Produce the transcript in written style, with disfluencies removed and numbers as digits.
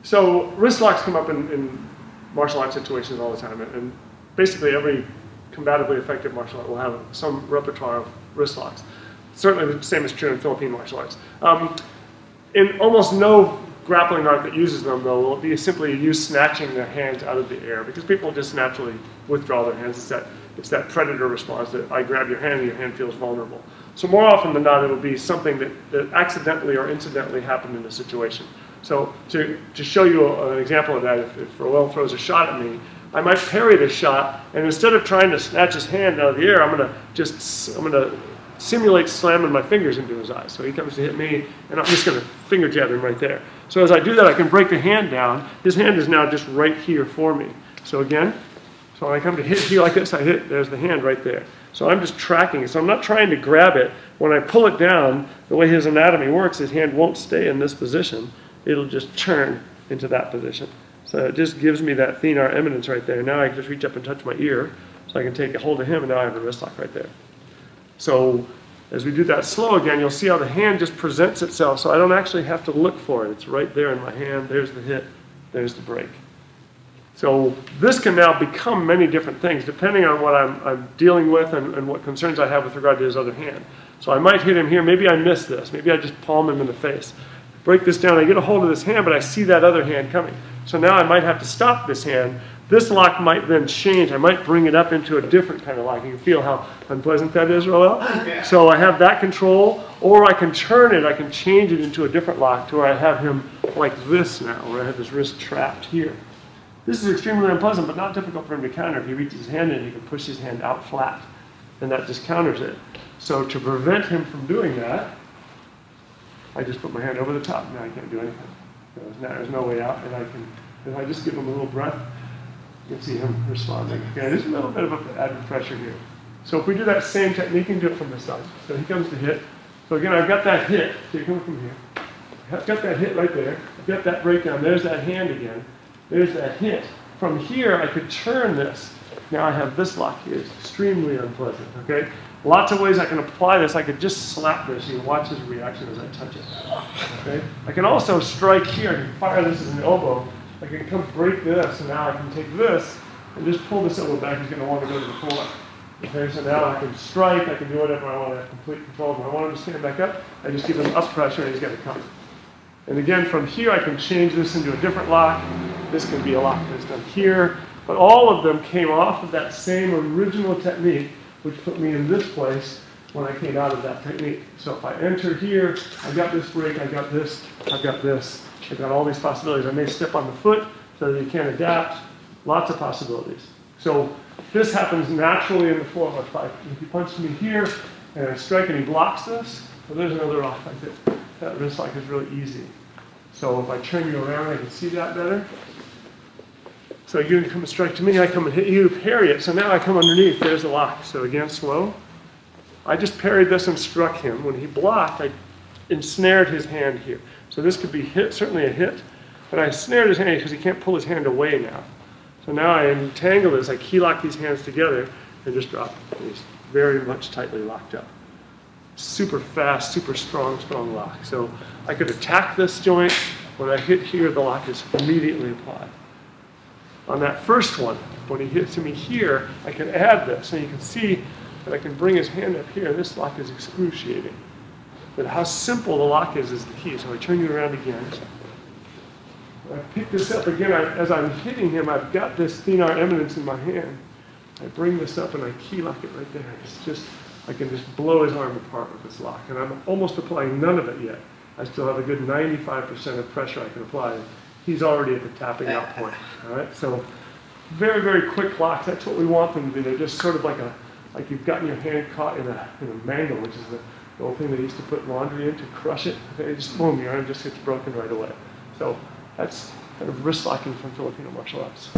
So wrist locks come up in martial arts situations all the time, and basically every combatively effective martial art will have some repertoire of wrist locks. Certainly the same is true in Philippine martial arts. In almost no grappling art that uses them, though, will be simply you snatching their hands out of the air, because people just naturally withdraw their hands. It's that predator response that I grab your hand and your hand feels vulnerable. So more often than not, it'll be something that accidentally or incidentally happened in the situation. So to show you an example of that, if Roel throws a shot at me, I might parry this shot, and instead of trying to snatch his hand out of the air, I'm going to simulate slamming my fingers into his eyes. So he comes to hit me, and I'm just going to finger jab him right there. So as I do that, I can break the hand down. His hand is now just right here for me. So again, so when I come to hit you like this, I hit, there's the hand right there. So I'm just tracking it. So I'm not trying to grab it. When I pull it down, the way his anatomy works, his hand won't stay in this position. It'll just turn into that position. So it just gives me that thenar eminence right there. Now I can just reach up and touch my ear, so I can take a hold of him, and now I have a wrist lock right there. So as we do that slow again, you'll see how the hand just presents itself, so I don't actually have to look for it. It's right there in my hand. There's the hit, there's the break. So this can now become many different things, depending on what I'm dealing with and what concerns I have with regard to his other hand. So I might hit him here. Maybe I miss this. Maybe I just palm him in the face. Break this down. I get a hold of this hand, but I see that other hand coming. So now I might have to stop this hand. This lock might then change. I might bring it up into a different kind of lock. You can feel how unpleasant that is, Roel? Yeah. So I have that control, or I can turn it. I can change it into a different lock to where I have him like this now, where I have his wrist trapped here. This is extremely unpleasant, but not difficult for him to counter. If he reaches his hand in, he can push his hand out flat, and that just counters it. So to prevent him from doing that, I just put my hand over the top. Now I can't do anything. There's no way out, and if I just give him a little breath, you can see him responding. Okay, there's a little bit of added pressure here. So if we do that same technique, you can do it from this side. So he comes to hit. So again, I've got that hit. So you're coming from here. I've got that hit right there. I've got that breakdown. There's that hand again. There's that hit. From here, I could turn this. Now I have this lock here. It's extremely unpleasant, okay? Lots of ways I can apply this. I could just slap this. You can watch his reaction as I touch it, okay? I can also strike here. I can fire this as an elbow. I can come break this, and now I can take this and just pull this elbow back. He's going to want to go to the floor. Okay, so now I can strike. I can do whatever I want. I have complete control. When I want him to stand back up, I just give him up pressure, and he's going to come. And again, from here, I can change this into a different lock. This can be a lock that's done here. But all of them came off of that same original technique, which put me in this place when I came out of that technique. So if I enter here, I've got this break, I've got this, I've got this. I've got all these possibilities. I may step on the foot so that you can't adapt. Lots of possibilities. So this happens naturally in the form of if he punches me here and I strike and he blocks this, well, there's another lock like this. That wrist lock is really easy. So if I turn you around, I can see that better. So you come and strike to me, I come and hit you, parry it. So now I come underneath, there's the lock. So again, slow. I just parried this and struck him. When he blocked, I ensnared his hand here. So this could be hit, certainly a hit, but I snared his hand because he can't pull his hand away now. So now I entangle this, I key lock these hands together and just drop him. He's very much tightly locked up. Super fast, super strong lock. So I could attack this joint. When I hit here, the lock is immediately applied. On that first one, when he hits me here, I can add this. And you can see that I can bring his hand up here. This lock is excruciating. But how simple the lock is the key. So I turn you around again. I pick this up again. As I'm hitting him, I've got this thenar eminence in my hand. I bring this up and I key lock it right there. It's just, I can just blow his arm apart with this lock. And I'm almost applying none of it yet. I still have a good 95% of pressure I can apply. He's already at the tapping out point. All right, so very, very quick locks. That's what we want them to be. They're just sort of like you've gotten your hand caught in a mangle, which is the old thing they used to put laundry in to crush it. Okay, just boom, your arm just gets broken right away. So that's kind of wrist locking from Filipino martial arts.